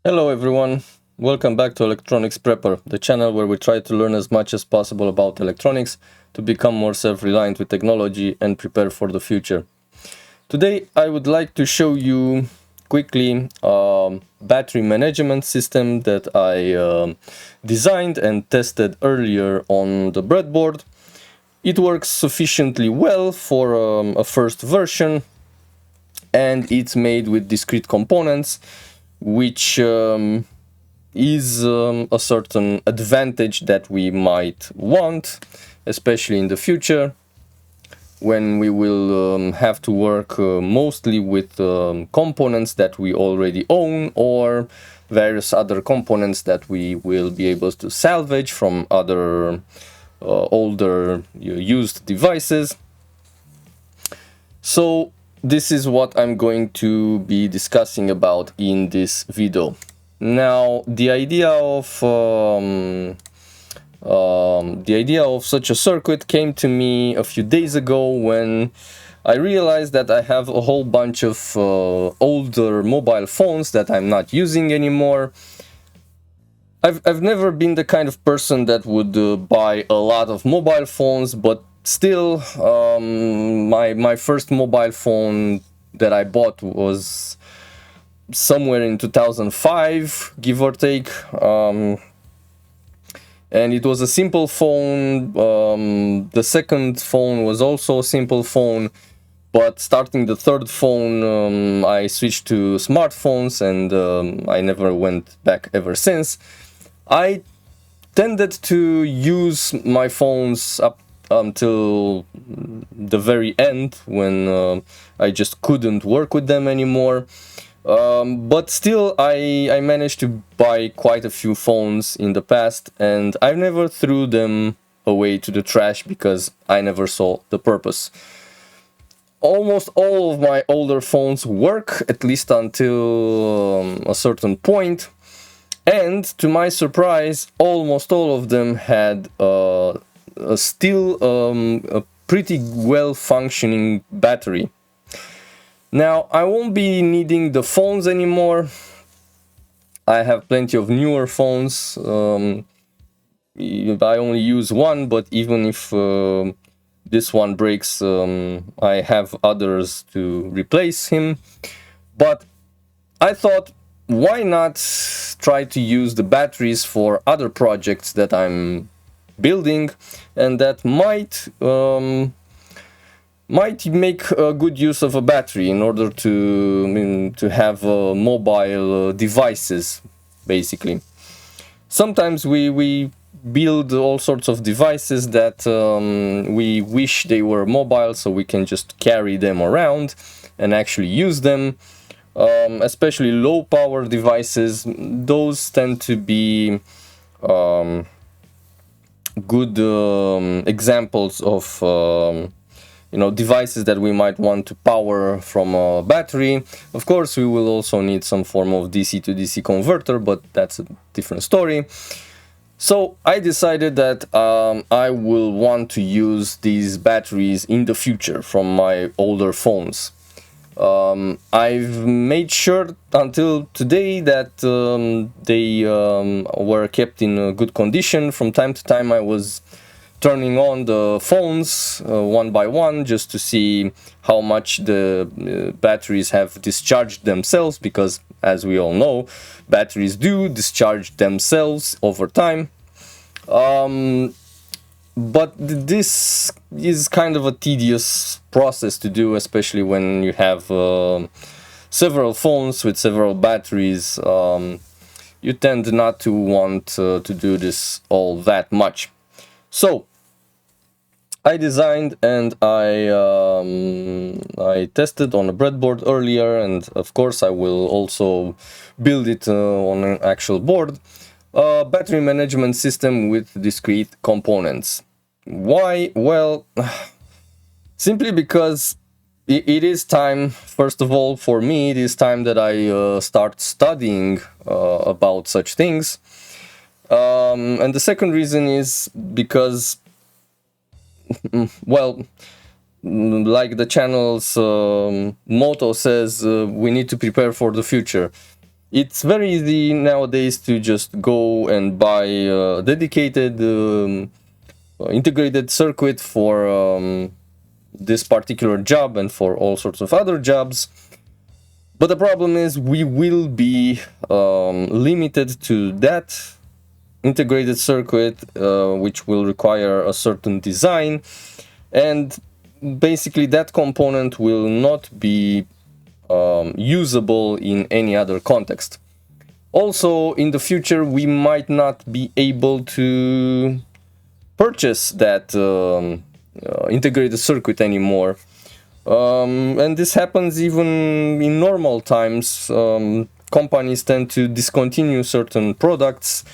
Hello everyone, welcome back to Electronics Prepper, the channel where we try to learn as much as possible about electronics to become more self-reliant with technology and prepare for the future. Today I would like to show you quickly a battery management system that I designed and tested earlier on the breadboard. It works sufficiently well for a first version, and it's made with discrete components, which is a certain advantage that we might want, especially in the future when we will have to work mostly with components that we already own or various other components that we will be able to salvage from other older used devices. So this is what I'm going to be discussing about in this video. Now, the idea of such a circuit came to me a few days ago when I realized that I have a whole bunch of older mobile phones that I'm not using anymore. I've never been the kind of person that would buy a lot of mobile phones, but still, my first mobile phone that I bought was somewhere in 2005, give or take, and it was a simple phone. The second phone was also a simple phone, but starting the third phone, I switched to smartphones, and I never went back ever since. I tended to use my phones up until the very end when I just couldn't work with them anymore. But still, I managed to buy quite a few phones in the past, and I never threw them away to the trash because I never saw the purpose. Almost all of my older phones work, at least until a certain point. And to my surprise, almost all of them had still a pretty well functioning battery. Now, I won't be needing the phones anymore. I have plenty of newer phones. I only use one, but even if this one breaks, I have others to replace him. But I thought, why not try to use the batteries for other projects that I'm building and that might make a good use of a battery in order to have mobile devices, basically. Sometimes we build all sorts of devices that we wish they were mobile, so we can just carry them around and actually use them. Especially low power devices, those tend to be good examples of devices that we might want to power from a battery. Of course, we will also need some form of DC to DC converter, but that's a different story. So I decided that I will want to use these batteries in the future from my older phones. I've made sure until today that they were kept in a good condition. From time to time I was turning on the phones one by one just to see how much the batteries have discharged themselves, because as we all know, batteries do discharge themselves over time. But this is kind of a tedious process to do, especially when you have several phones with several batteries. You tend not to want to do this all that much. So I designed and I tested on a breadboard earlier, and of course I will also build it on an actual board. A battery management system with discrete components. Why? Well, simply because it is time, first of all, for me, it is time that I start studying about such things. And the second reason is because, well, like the channel's motto says, we need to prepare for the future. It's very easy nowadays to just go and buy a dedicated integrated circuit for this particular job and for all sorts of other jobs. But the problem is we will be limited to that integrated circuit, which will require a certain design, and basically that component will not be usable in any other context. Also, in the future, we might not be able to purchase that integrated circuit anymore. And this happens even in normal times. Companies tend to discontinue certain products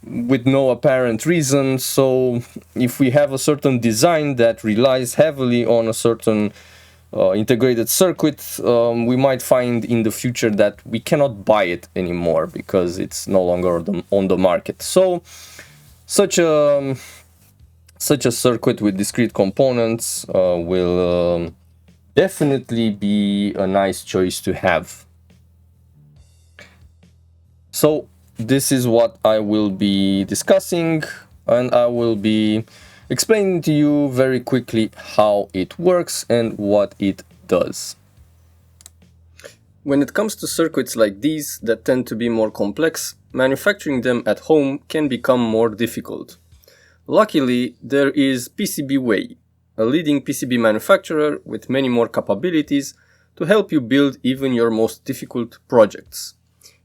with no apparent reason. So if we have a certain design that relies heavily on a certain integrated circuit, we might find in the future that we cannot buy it anymore because it's no longer on the market. So such a circuit with discrete components will definitely be a nice choice to have. So this is what I will be discussing, and I will be explaining to you very quickly how it works and what it does. When it comes to circuits like these that tend to be more complex, manufacturing them at home can become more difficult. Luckily, there is PCBWay, a leading PCB manufacturer with many more capabilities to help you build even your most difficult projects.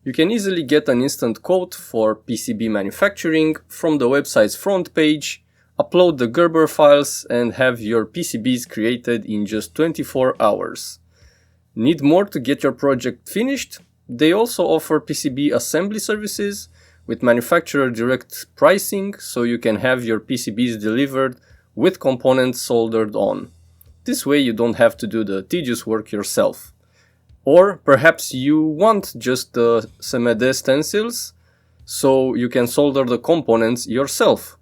You can easily get an instant quote for PCB manufacturing from the website's front page, upload the Gerber files, and have your PCBs created in just 24 hours. Need more to get your project finished? They also offer PCB assembly services with manufacturer direct pricing, so you can have your PCBs delivered with components soldered on. This way you don't have to do the tedious work yourself. Or perhaps you want just the CMD stencils, so you can solder the components yourself.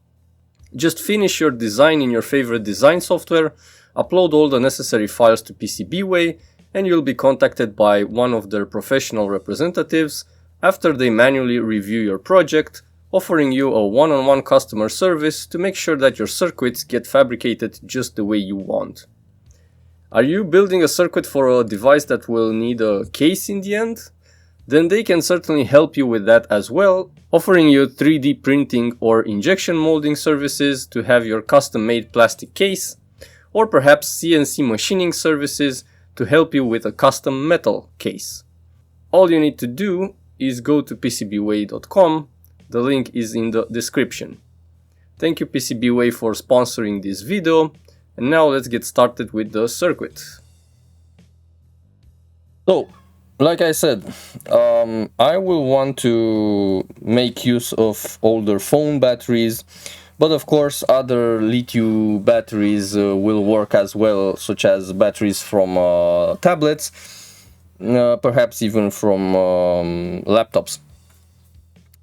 Just finish your design in your favorite design software, upload all the necessary files to PCBWay, and you'll be contacted by one of their professional representatives after they manually review your project, offering you a one-on-one customer service to make sure that your circuits get fabricated just the way you want. Are you building a circuit for a device that will need a case in the end? Then they can certainly help you with that as well, offering you 3D printing or injection molding services to have your custom-made plastic case, or perhaps CNC machining services to help you with a custom metal case. All you need to do is go to PCBWay.com. The link is in the description. Thank you PCBWay for sponsoring this video, and now let's get started with the circuit. So, like I said, I will want to make use of older phone batteries, but of course other lithium batteries will work as well, such as batteries from tablets, perhaps even from laptops.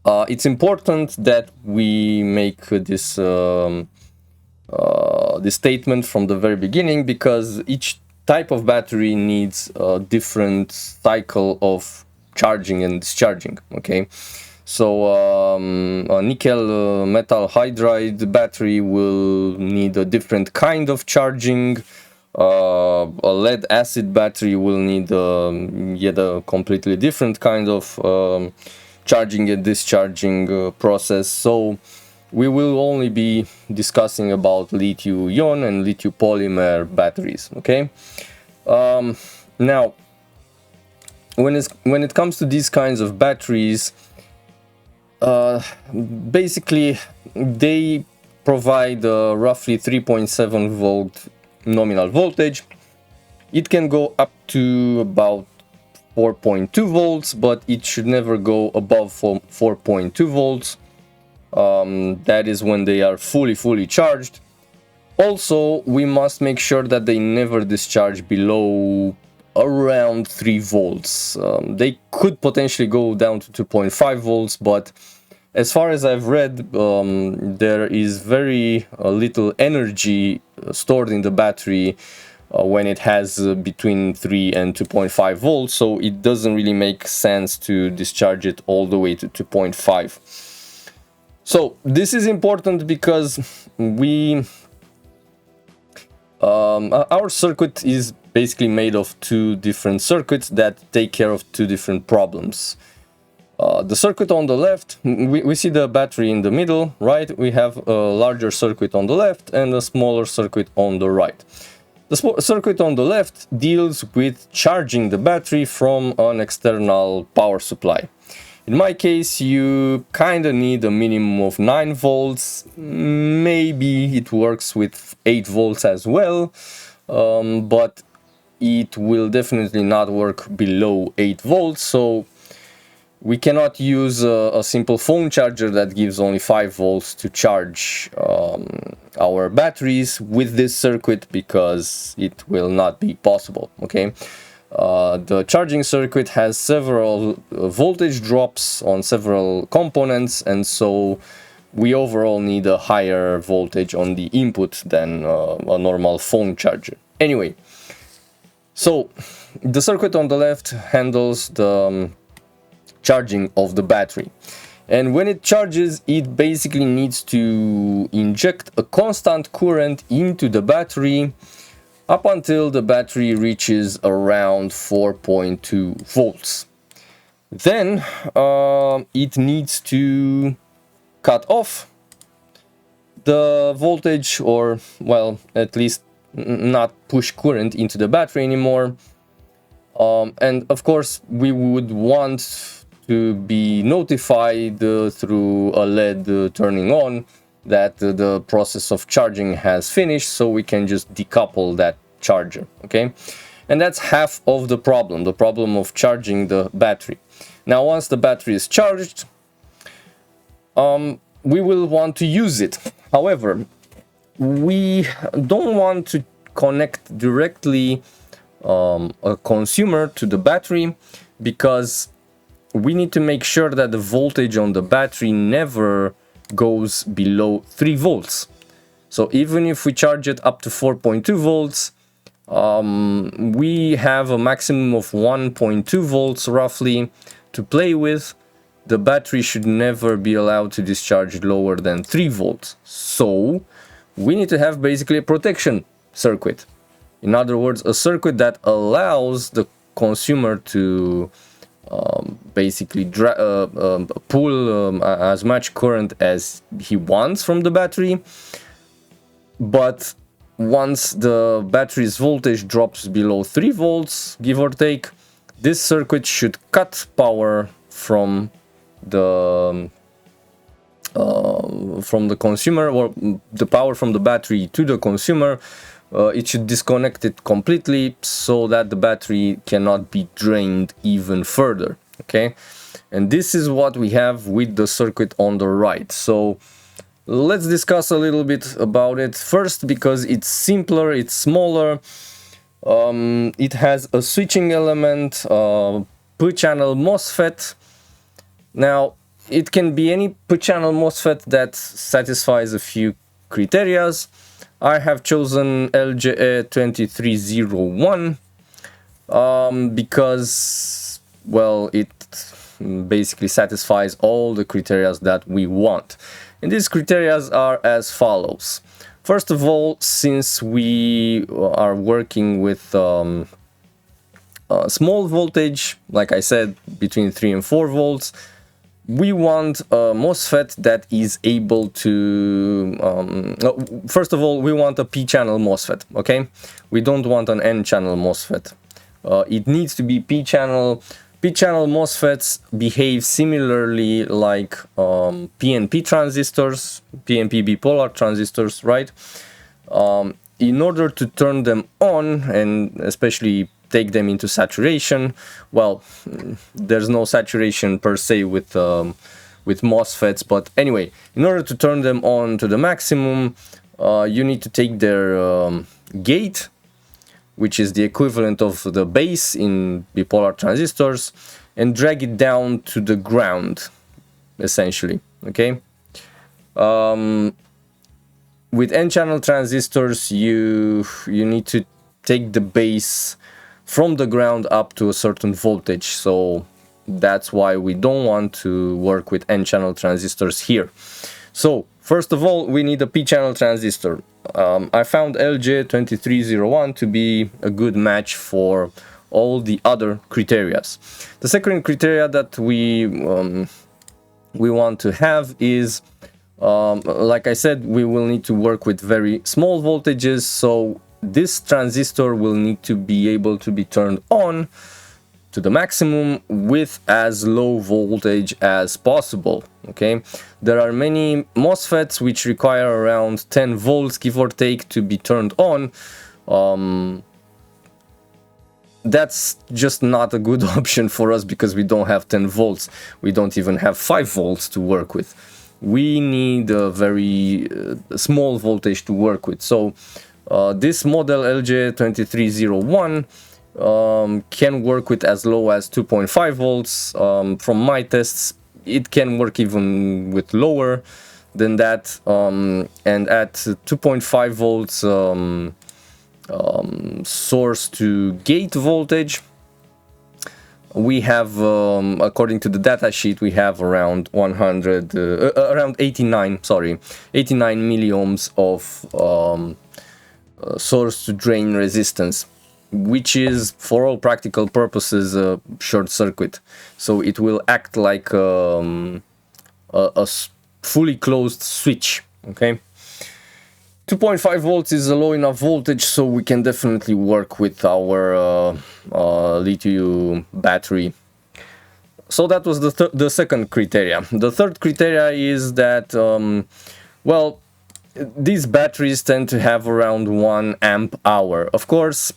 It's important that we make this statement from the very beginning, because each type of battery needs a different cycle of charging and discharging. Okay, so a nickel metal hydride battery will need a different kind of charging. A lead acid battery will need yet a completely different kind of charging and discharging process. So we will only be discussing about lithium-ion and lithium-polymer batteries. Okay. Now, when it comes to these kinds of batteries, basically they provide roughly 3.7 volt nominal voltage. It can go up to about 4.2 volts, but it should never go above 4.2 volts. That is when they are fully charged. Also, we must make sure that they never discharge below around 3 volts. They could potentially go down to 2.5 volts, but as far as I've read, there is very little energy stored in the battery when it has between 3 and 2.5 volts, so it doesn't really make sense to discharge it all the way to 2.5. So this is important because our circuit is basically made of two different circuits that take care of two different problems. The circuit on the left, we see the battery in the middle, right? We have a larger circuit on the left and a smaller circuit on the right. The circuit on the left deals with charging the battery from an external power supply. In my case, you kind of need a minimum of 9 volts. Maybe it works with 8 volts as well, but it will definitely not work below 8 volts. So we cannot use a simple phone charger that gives only 5 volts to charge our batteries with this circuit, because it will not be possible, okay? The charging circuit has several voltage drops on several components, and so we overall need a higher voltage on the input than a normal phone charger. Anyway, so the circuit on the left handles the charging of the battery, and when it charges, it basically needs to inject a constant current into the battery up until the battery reaches around 4.2 volts. Then it needs to cut off the voltage, or well, at least not push current into the battery anymore. And of course we would want to be notified through a LED turning on that the process of charging has finished, so we can just decouple that charger, okay? And that's half of the problem of charging the battery. Now, once the battery is charged, we will want to use it. However, we don't want to connect directly a consumer to the battery, because we need to make sure that the voltage on the battery never goes below 3 volts. So even if we charge it up to 4.2 volts, we have a maximum of 1.2 volts roughly to play with. The battery should never be allowed to discharge lower than 3 volts. So we need to have basically a protection circuit. In other words, a circuit that allows the consumer to basically pull as much current as he wants from the battery, but once the battery's voltage drops below 3 volts, give or take, this circuit should cut power from the consumer, or the power from the battery to the consumer. It should disconnect it completely so that the battery cannot be drained even further, okay? And this is what we have with the circuit on the right. So let's discuss a little bit about it first, because it's simpler, it's smaller, it has a switching element, P-channel MOSFET. Now, it can be any P-channel MOSFET that satisfies a few criteria. I have chosen LGE2301 because, well, it basically satisfies all the criteria that we want. And these criteria are as follows. First of all, since we are working with small voltage, like I said, between 3 and 4 volts, we want a MOSFET that is able to... first of all, we want a P-channel MOSFET, okay? We don't want an N-channel MOSFET. It needs to be P-channel. P-channel MOSFETs behave similarly like PNP transistors, PNP bipolar transistors, right? In order to turn them on, and especially take them into saturation, well, there's no saturation per se with MOSFETs, but anyway, in order to turn them on to the maximum, you need to take their gate, which is the equivalent of the base in bipolar transistors, and drag it down to the ground, essentially, okay? With N-channel transistors, you need to take the base from the ground up to a certain voltage. So that's why we don't want to work with n-channel transistors here. So first of all, we need a p-channel transistor. I found LJ2301 to be a good match for all the other criteria. The second criteria that we want to have is, like I said, we will need to work with very small voltages, so this transistor will need to be able to be turned on to the maximum with as low voltage as possible. Okay, there are many MOSFETs which require around 10 volts, give or take, to be turned on. That's just not a good option for us because we don't have 10 volts. We don't even have 5 volts to work with. We need a very small voltage to work with. So this model LJ2301 can work with as low as 2.5 volts. From my tests, it can work even with lower than that. And at 2.5 volts source to gate voltage, we have, according to the data sheet, we have around 89 milliohms of source to drain resistance, which is for all practical purposes a short circuit. So it will act like a fully closed switch. Okay, 2.5 volts is a low enough voltage, so we can definitely work with our lithium battery. So that was the second criteria. The third criteria is that, well, these batteries tend to have around 1 amp hour. Of course,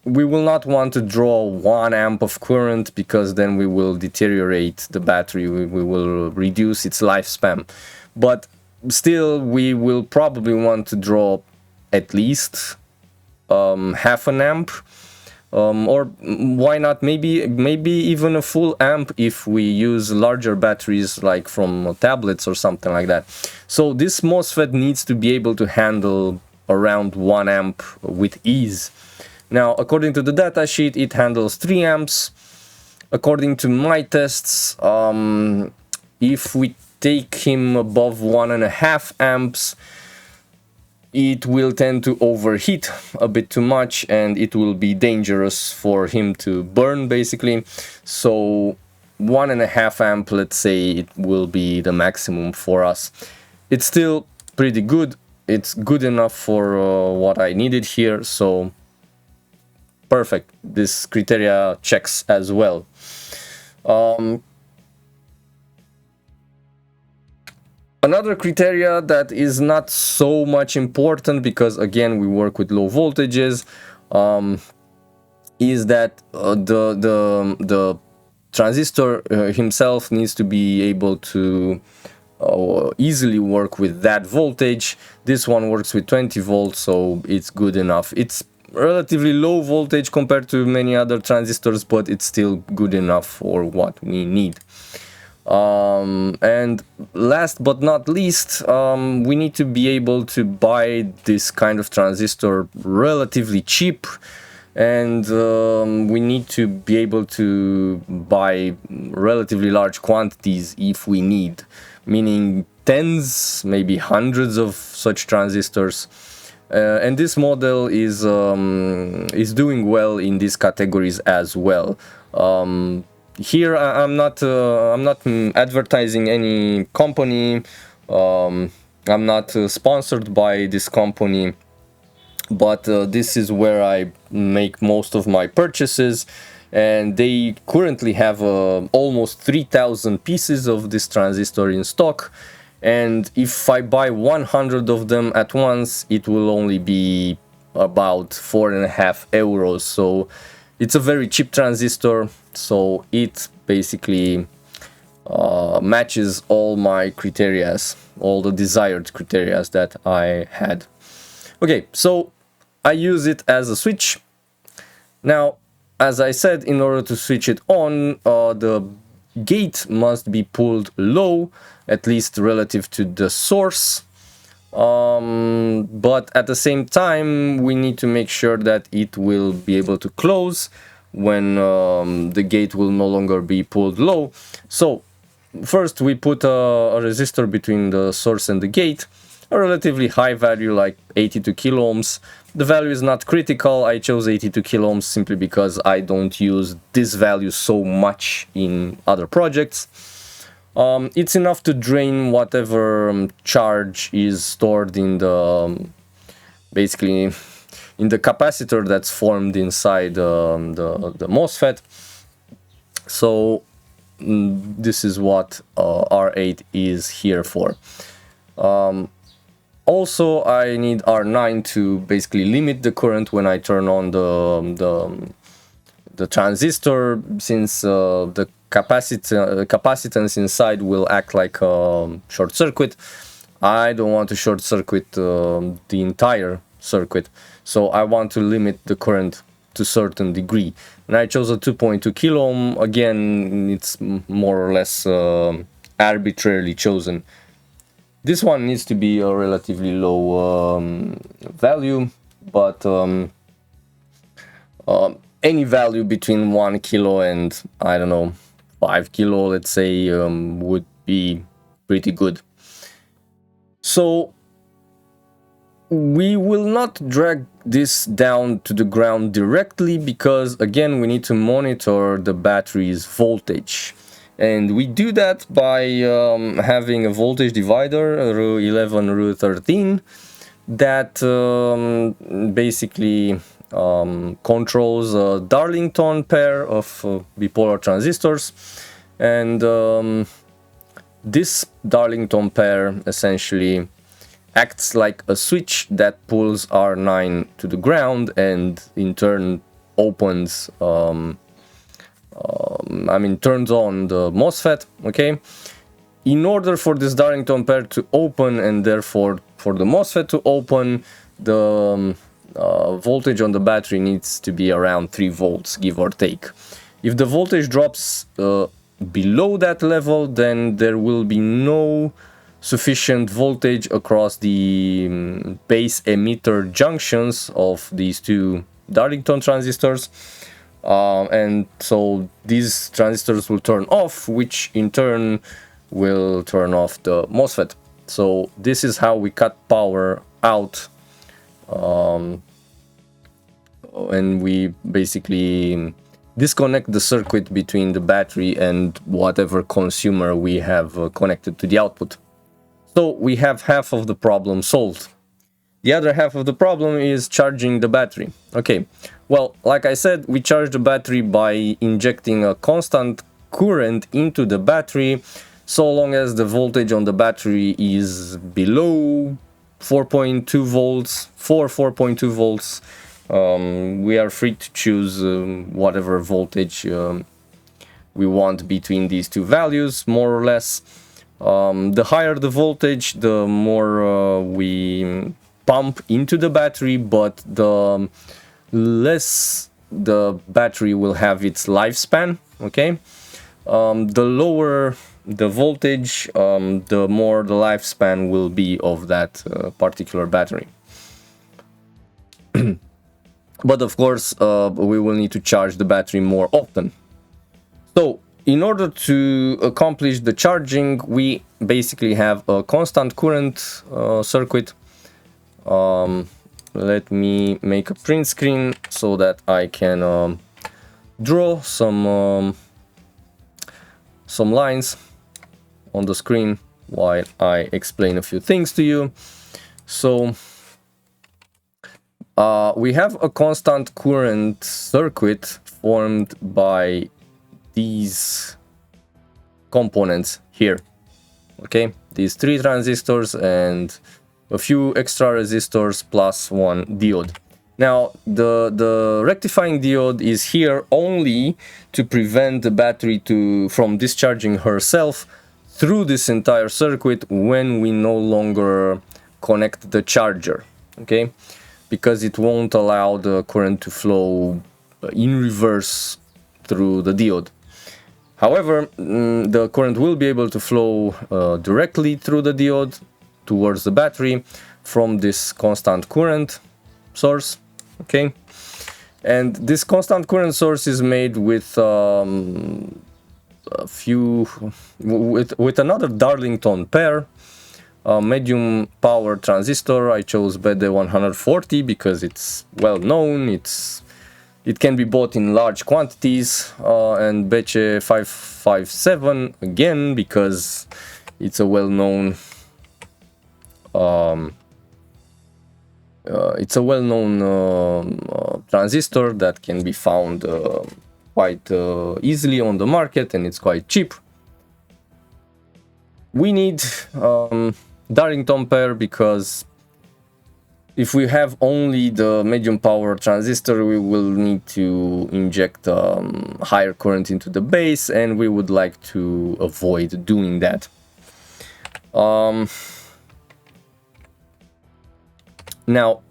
we will not want to draw 1 amp of current because then we will deteriorate the battery, we will reduce its lifespan. But still, we will probably want to draw at least half an amp, or why not maybe even a full amp if we use larger batteries like from tablets or something like that. So this MOSFET needs to be able to handle around 1 amp with ease. Now, according to the data sheet, it handles 3 amps. According to my tests, if we take him above 1.5 amps, it will tend to overheat a bit too much and it will be dangerous for him to burn, basically. So 1.5 amp, let's say, it will be the maximum for us. It's still pretty good. It's good enough for what I needed here, so perfect. This criteria checks as well. Another criteria that is not so much important, because again we work with low voltages, is that the transistor himself needs to be able to easily work with that voltage. This one works with 20 volts, so it's good enough. It's relatively low voltage compared to many other transistors, but it's still good enough for what we need. And last but not least, we need to be able to buy this kind of transistor relatively cheap, and we need to be able to buy relatively large quantities if we need, meaning tens, maybe hundreds of such transistors. And this model is doing well in these categories as well. Here I'm not advertising any company. I'm not sponsored by this company, but this is where I make most of my purchases, and they currently have almost 3,000 pieces of this transistor in stock. And if I buy 100 of them at once, it will only be about 4.5 euros. So it's a very cheap transistor, so it basically matches all my criterias, all the desired criterias that I had. Okay, so I use it as a switch. Now, as I said, in order to switch it on, the gate must be pulled low, at least relative to the source. but at the same time we need to make sure that it will be able to close when the gate will no longer be pulled low. So first we put a resistor between the source and the gate, a relatively high value like 82 kilo ohms. The value is not critical. I chose 82 kilo ohms simply because I don't use this value so much in other projects. It's enough to drain whatever charge is stored in the basically in the capacitor that's formed inside the MOSFET. So this is what R8 is here for. Also, I need R9 to basically limit the current when I turn on the transistor, since the capacitance inside will act like a short circuit. I don't want to short circuit the entire circuit, so I want to limit the current to a certain degree. And I chose a 2.2 kilo ohm. Again, it's more or less arbitrarily chosen. This one needs to be a relatively low value, but any value between 1 kilo and, I don't know, 5 kilo, let's say, would be pretty good. So we will not drag this down to the ground directly because, again, we need to monitor the battery's voltage. And we do that by having a voltage divider, Ru11, Ru13, that basically controls a Darlington pair of bipolar transistors. And this Darlington pair essentially acts like a switch that pulls R9 to the ground and in turn opens turns on the MOSFET, okay? In order for this Darlington pair to open and therefore for the MOSFET to open, the voltage on the battery needs to be around 3 volts, give or take. If the voltage drops below that level, then there will be no sufficient voltage across the base emitter junctions of these two Darlington transistors. And so these transistors will turn off, which in turn will turn off the MOSFET. So this is how we cut power out, and we basically disconnect the circuit between the battery and whatever consumer we have connected to the output. So we have half of the problem solved. The other half of the problem is charging the battery. Okay, well, like I said, we charge the battery by injecting a constant current into the battery, so long as the voltage on the battery is below 4.2 volts, 4.2 volts. We are free to choose whatever voltage we want between these two values, more or less. The higher the voltage, the more we pump into the battery, but the less the battery will have its lifespan, okay? The lower the voltage, the more the lifespan will be of that particular battery. But of course, we will need to charge the battery more often. So in order to accomplish the charging, we basically have a constant current circuit. Let me make a print screen so that I can draw some lines on the screen while I explain a few things to you. So we have a constant current circuit formed by these components here, okay? These 3 transistors and a few extra resistors plus 1 diode. Now the rectifying diode is here only to prevent the battery from discharging herself through this entire circuit when we no longer connect the charger, okay? Because it won't allow the current to flow in reverse through the diode. However, the current will be able to flow directly through the diode towards the battery from this constant current source. Okay, and this constant current source is made with with another Darlington pair, medium power transistor. I chose BD140 because it's well known. It can be bought in large quantities, and BC557 again because it's a well-known transistor that can be found quite easily on the market, and it's quite cheap. We need Darlington pair because if we have only the medium power transistor, we will need to inject higher current into the base, and we would like to avoid doing that. Now,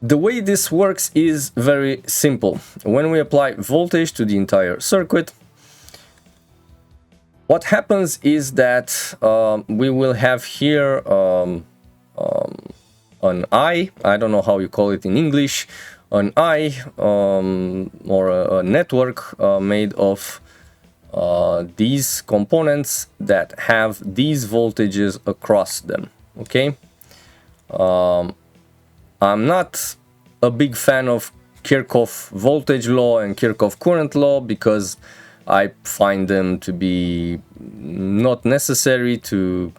the way this works is very simple. When we apply voltage to the entire circuit, what happens is that we will have here an I don't know how you call it in English, an I or a network made of these components that have these voltages across them. Okay, I'm not a big fan of Kirchhoff voltage law and Kirchhoff current law because I find them to be not necessary to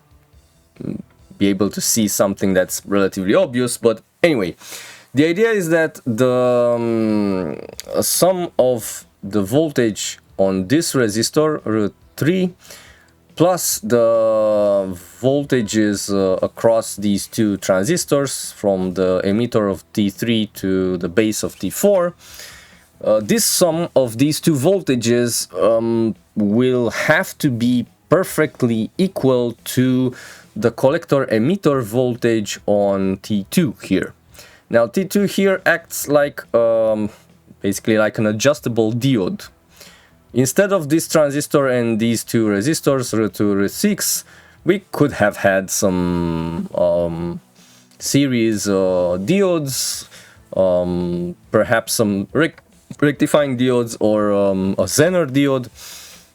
be able to see something that's relatively obvious. But anyway, the idea is that the sum of the voltage on this resistor, √3, plus the voltages across these two transistors from the emitter of T3 to the base of T4, this sum of these two voltages will have to be perfectly equal to the collector emitter voltage on T2 here. Now T2 here acts like basically like an adjustable diode. Instead of this transistor and these two resistors, √2, √6, we could have had some series diodes, perhaps some rectifying diodes, or a Zener diode.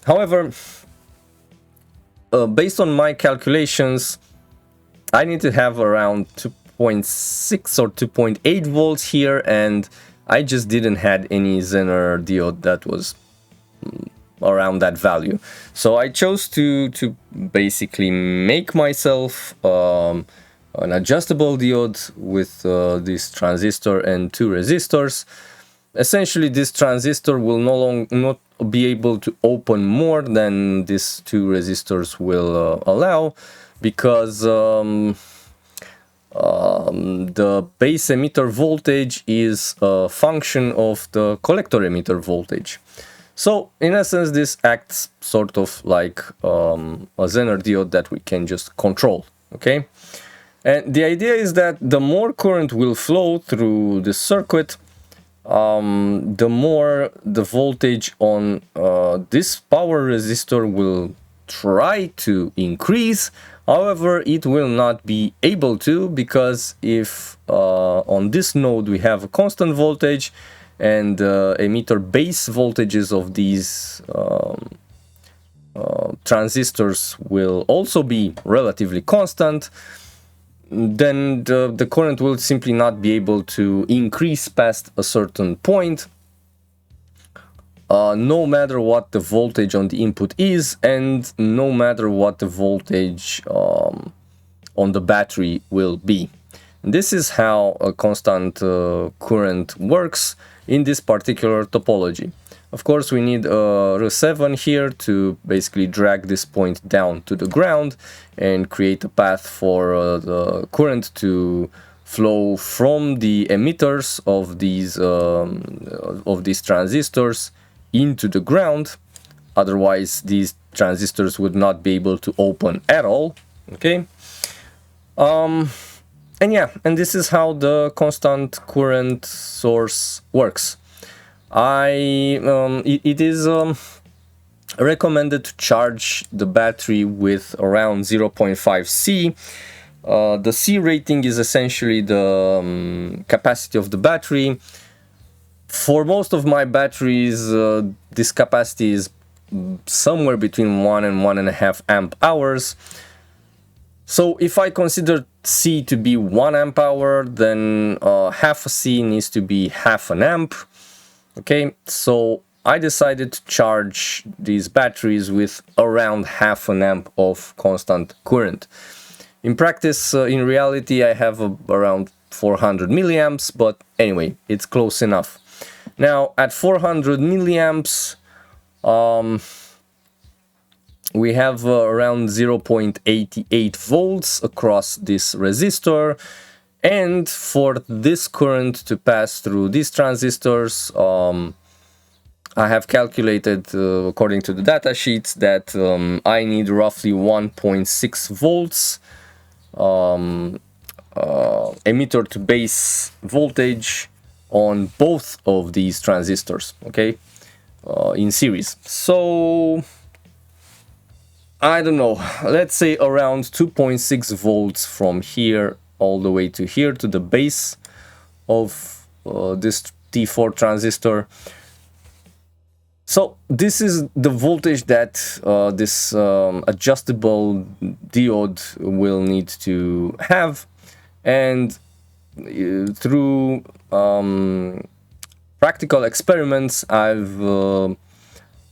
However, based on my calculations, I need to have around 2.6 or 2.8 volts here, and I just didn't had any Zener diode that was around that value. So I chose to basically make myself an adjustable diode with this transistor and two resistors. Essentially, this transistor will not be able to open more than these two resistors will allow, because the base emitter voltage is a function of the collector emitter voltage. So in essence, this acts sort of like a Zener diode that we can just control. Okay, and the idea is that the more current will flow through the circuit, the more the voltage on this power resistor will try to increase. However, it will not be able to, because if on this node we have a constant voltage and emitter base voltages of these transistors will also be relatively constant, then the current will simply not be able to increase past a certain point, no matter what the voltage on the input is, and no matter what the voltage on the battery will be. And this is how a constant current works in this particular topology. Of course, we need a √7 here to basically drag this point down to the ground and create a path for the current to flow from the emitters of these transistors into the ground. Otherwise, these transistors would not be able to open at all. Okay. And yeah, and this is how the constant current source works. It is recommended to charge the battery with around 0.5 C. The C rating is essentially the capacity of the battery. For most of my batteries, this capacity is somewhere between 1 and 1.5 amp hours. So if I consider C to be 1 amp hour, then half a C needs to be half an amp. Okay, so I decided to charge these batteries with around half an amp of constant current. In practice, in reality, I have around 400 milliamps, but anyway, it's close enough. Now, at 400 milliamps, we have around 0.88 volts across this resistor. And for this current to pass through these transistors, I have calculated, according to the data sheets, that I need roughly 1.6 volts emitter to base voltage on both of these transistors, okay, in series. So I don't know, let's say around 2.6 volts from here all the way to here to the base of this T4 transistor. So this is the voltage that this adjustable diode will need to have, and through practical experiments I've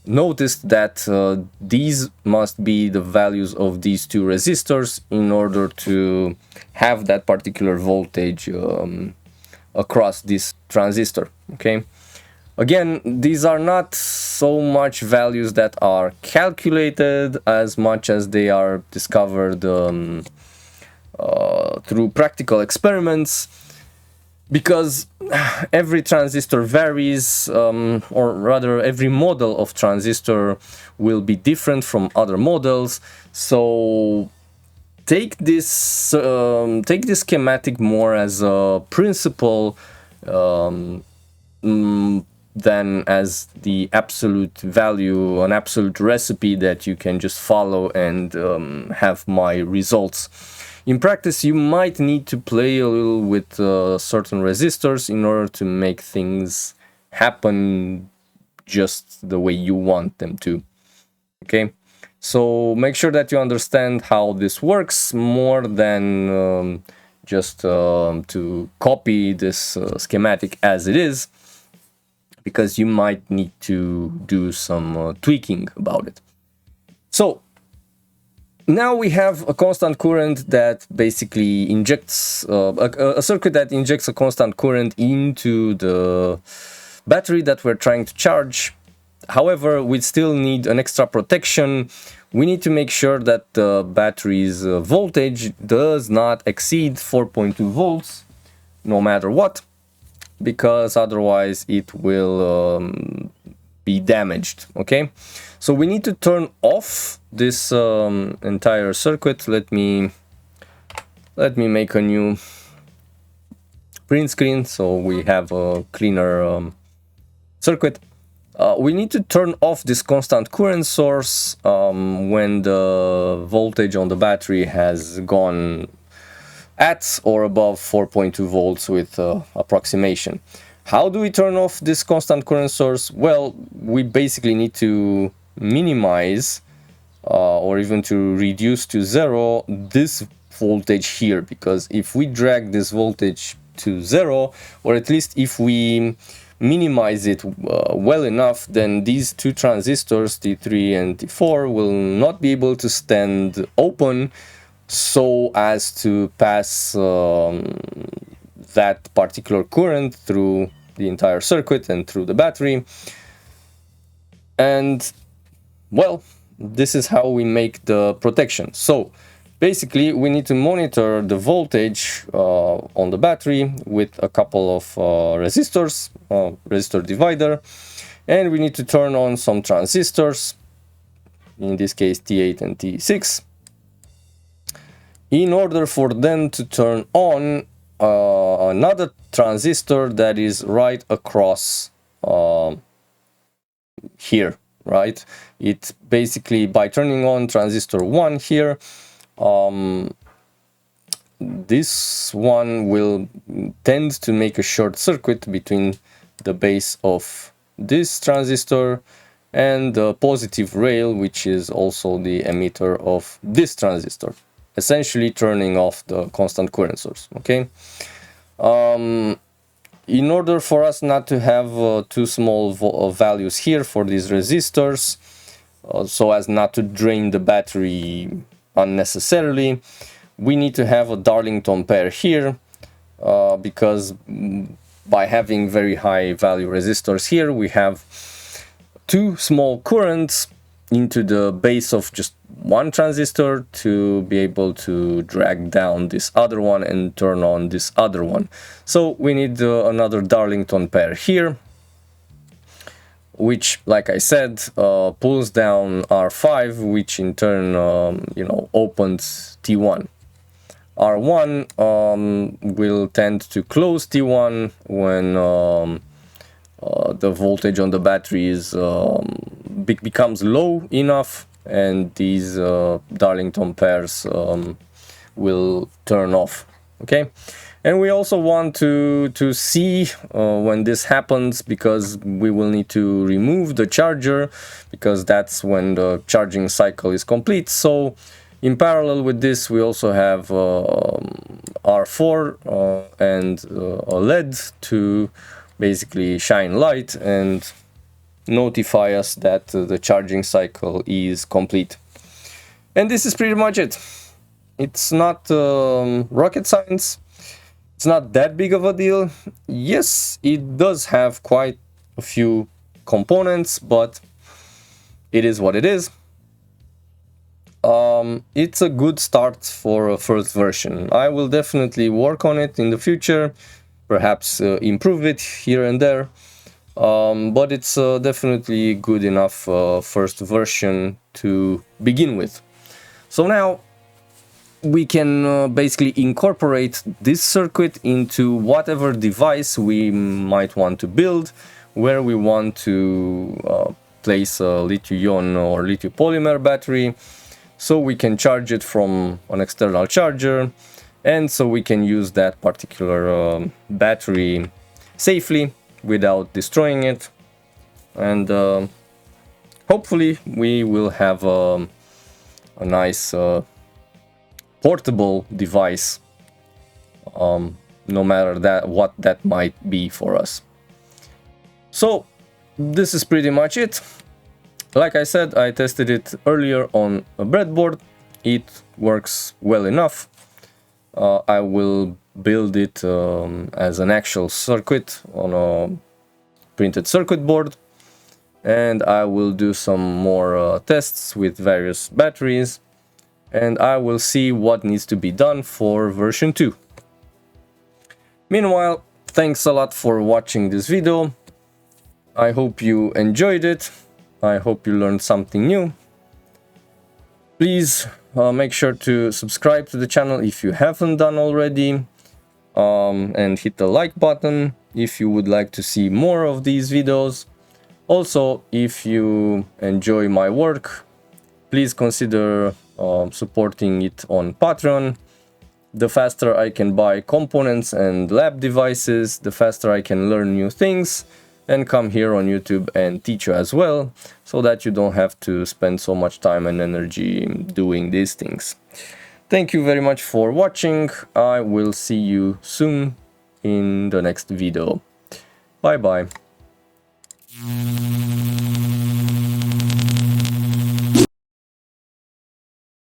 noticed that these must be the values of these two resistors in order to have that particular voltage across this transistor. Okay, again, these are not so much values that are calculated as much as they are discovered through practical experiments, because every transistor varies, or rather every model of transistor will be different from other models. So take this schematic more as a principle than as the absolute value, an absolute recipe that you can just follow and have my results. In practice, you might need to play a little with certain resistors in order to make things happen just the way you want them to. Okay, so make sure that you understand how this works more than just to copy this schematic as it is, because you might need to do some tweaking about it. So now we have a constant current that basically injects a circuit that injects a constant current into the battery that we're trying to charge. However, we still need an extra protection. We need to make sure that the battery's voltage does not exceed 4.2 volts no matter what, because otherwise it will be damaged. Okay, so we need to turn off this entire circuit. Let me make a new print screen so we have a cleaner circuit. We need to turn off this constant current source when the voltage on the battery has gone at or above 4.2 volts with approximation. How do we turn off this constant current source? Well, we basically need to minimize or even to reduce to zero this voltage here, because if we drag this voltage to zero, or at least if we minimize it well enough, then these two transistors, T3 and T4, will not be able to stand open so as to pass that particular current through the entire circuit and through the battery. And well, this is how we make the protection. So basically we need to monitor the voltage on the battery with a couple of resistors, resistor divider, and we need to turn on some transistors, in this case T8 and T6, in order for them to turn on another transistor that is right across here. right? It basically, by turning on transistor 1 here, this one will tend to make a short circuit between the base of this transistor and the positive rail, which is also the emitter of this transistor, essentially turning off the constant current source. Okay. In order for us not to have too small values here for these resistors, so as not to drain the battery unnecessarily, we need to have a Darlington pair here, because by having very high value resistors here, we have two small currents into the base of just one transistor to be able to drag down this other one and turn on this other one. So we need another Darlington pair here, which, like I said, pulls down R5, which in turn opens T1. R1 will tend to close T1 when the voltage on the battery is becomes low enough, and these Darlington pairs will turn off. Okay, and we also want to see when this happens, because we will need to remove the charger, because that's when the charging cycle is complete. So in parallel with this, we also have R4 and a LED to basically shine light and notify us that the charging cycle is complete. And this is pretty much it. It's not rocket science. It's not that big of a deal. Yes, it does have quite a few components, but it is what it is. It's a good start for a first version. I will definitely work on it in the future, perhaps improve it here and there, but it's definitely good enough first version to begin with. So now we can basically incorporate this circuit into whatever device we might want to build, where we want to place a lithium-ion or lithium polymer battery, so we can charge it from an external charger, and so we can use that particular battery safely without destroying it. And hopefully we will have a nice portable device, no matter what that might be for us. So this is pretty much it. Like I said, I tested it earlier on a breadboard. It works well enough. I will build it as an actual circuit on a printed circuit board, and I will do some more tests with various batteries, and I will see what needs to be done for version 2. Meanwhile, thanks a lot for watching this video. I hope you enjoyed it. I hope you learned something new. Please make sure to subscribe to the channel if you haven't done already, and hit the like button if you would like to see more of these videos. Also, if you enjoy my work, please consider supporting it on Patreon. The faster I can buy components and lab devices, the faster I can learn new things and come here on YouTube and teach you as well, so that you don't have to spend so much time and energy doing these things. Thank you very much for watching. I will see you soon in the next video. Bye bye.